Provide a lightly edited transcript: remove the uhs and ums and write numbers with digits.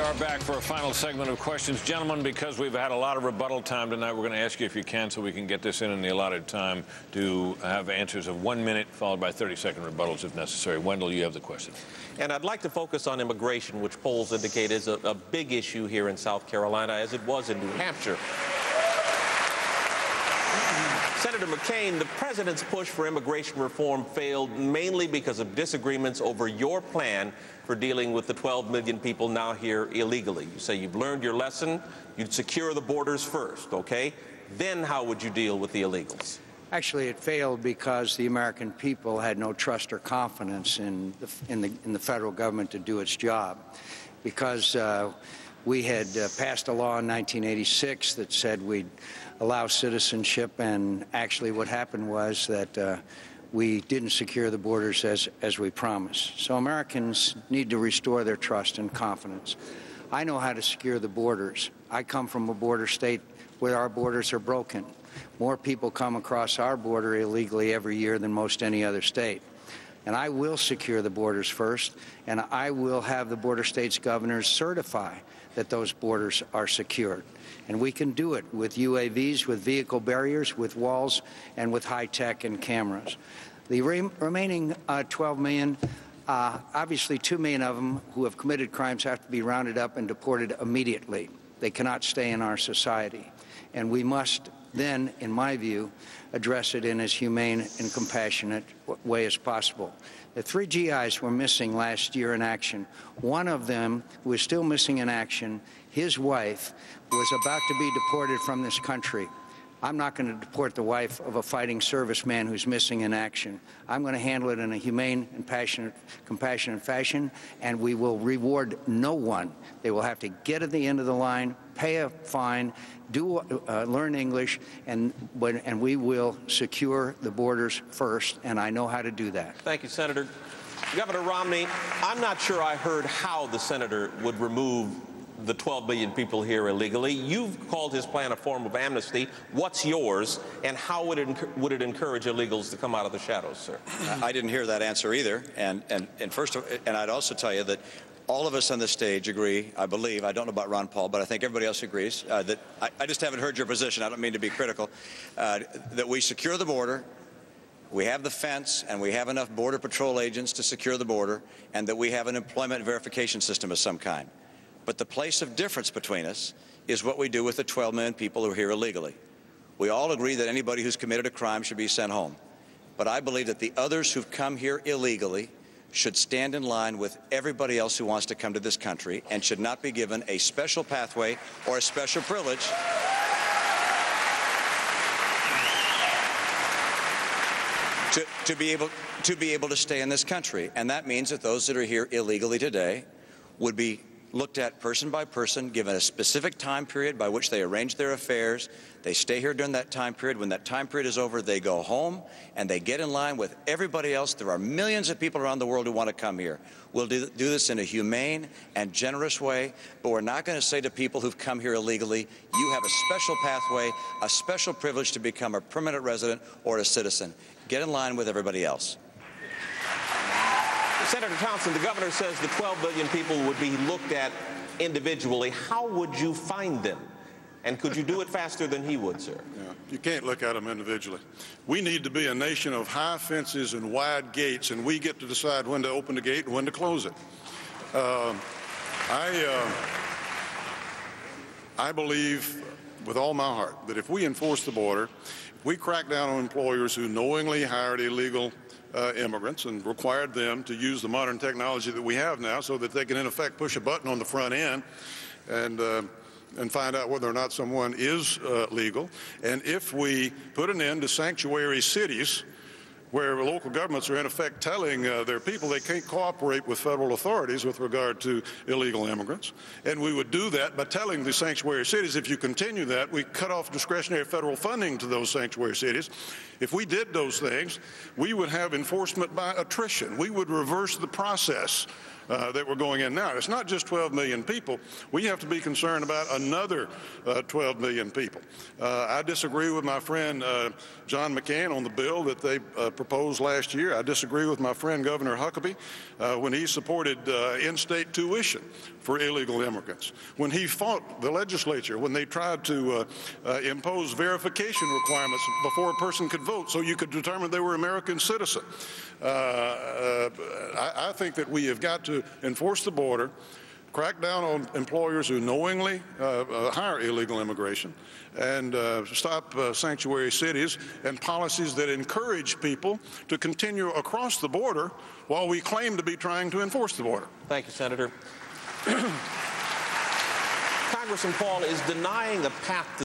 are back for a final segment of questions. Gentlemen, because we've had a lot of rebuttal time tonight, we're going to ask you, if you can, so we can get this in the allotted time, to have answers of 1 minute, followed by 30-second rebuttals if necessary. Wendell, you have the question. And I'd like to focus on immigration, which polls indicate is a big issue here in South Carolina, as it was in New Hampshire. Senator McCain, the president's push for immigration reform failed mainly because of disagreements over your plan for dealing with the 12 million people now here illegally. You say you've learned your lesson, you'd secure the borders first, okay? Then how would you deal with the illegals? Actually, it failed because the American people had no trust or confidence in the federal government to do its job. Because we had passed a law in 1986 that said we'd allow citizenship, and actually what happened was that we didn't secure the borders as we promised. So Americans need to restore their trust and confidence. I know how to secure the borders. I come from a border state where our borders are broken. More people come across our border illegally every year than most any other state. And I will secure the borders first, and I will have the border states' governors certify that those borders are secured. And we can do it with UAVs, with vehicle barriers, with walls, and with high-tech and cameras. The remaining 12 million, obviously 2 million of them who have committed crimes have to be rounded up and deported immediately. They cannot stay in our society. And we must then, in my view, address it in as humane and compassionate way as possible. The 3 GIs were missing last year in action. One of them, who is still missing in action, his wife, was about to be deported from this country. I'm not going to deport the wife of a fighting serviceman who's missing in action. I'm going to handle it in a humane and compassionate fashion, and we will reward no one. They will have to get at the end of the line, pay a fine, learn English, and we will secure the borders first, and I know how to do that. Thank you, Senator. Governor Romney, I'm not sure I heard how the senator would remove the 12 million people here illegally. You've called his plan a form of amnesty. What's yours, and how would it encourage illegals to come out of the shadows, sir? I didn't hear that answer either. And I'd also tell you that all of us on this stage agree, I believe, I don't know about Ron Paul, but I think everybody else agrees, that I just haven't heard your position. I don't mean to be critical, that we secure the border, we have the fence, and we have enough Border Patrol agents to secure the border, and that we have an employment verification system of some kind. But the place of difference between us is what we do with the 12 million people who are here illegally. We all agree that anybody who's committed a crime should be sent home. But I believe that the others who've come here illegally should stand in line with everybody else who wants to come to this country and should not be given a special pathway or a special privilege to be able to stay in this country. And that means that those that are here illegally today would be looked at person by person, given a specific time period by which they arrange their affairs. They stay here during that time period. When that time period is over, they go home and they get in line with everybody else. There are millions of people around the world who want to come here. We'll do this in a humane and generous way, but we're not going to say to people who've come here illegally, you have a special pathway, a special privilege to become a permanent resident or a citizen. Get in line with everybody else. Senator Thompson, the governor says the 12 million people would be looked at individually. How would you find them? And could you do it faster than he would, sir? Yeah, you can't look at them individually. We need to be a nation of high fences and wide gates, and we get to decide when to open the gate and when to close it. I believe with all my heart that if we enforce the border, if we crack down on employers who knowingly hired illegal immigrants and required them to use the modern technology that we have now so that they can in effect push a button on the front end and find out whether or not someone is legal. And if we put an end to sanctuary cities where local governments are in effect telling their people they can't cooperate with federal authorities with regard to illegal immigrants. And we would do that by telling the sanctuary cities, if you continue that, we cut off discretionary federal funding to those sanctuary cities. If we did those things, we would have enforcement by attrition. We would reverse the process that we're going in now. It's not just 12 million people. We have to be concerned about another 12 million people. I disagree with my friend John McCain on the bill that they proposed last year. I disagree with my friend Governor Huckabee when he supported in-state tuition for illegal immigrants, when he fought the legislature when they tried to impose verification requirements before a person could vote so you could determine they were American citizen. I think that we have got to enforce the border, crack down on employers who knowingly hire illegal immigration, and stop sanctuary cities and policies that encourage people to continue across the border while we claim to be trying to enforce the border. Thank you, Senator. Congressman Paul is denying a path to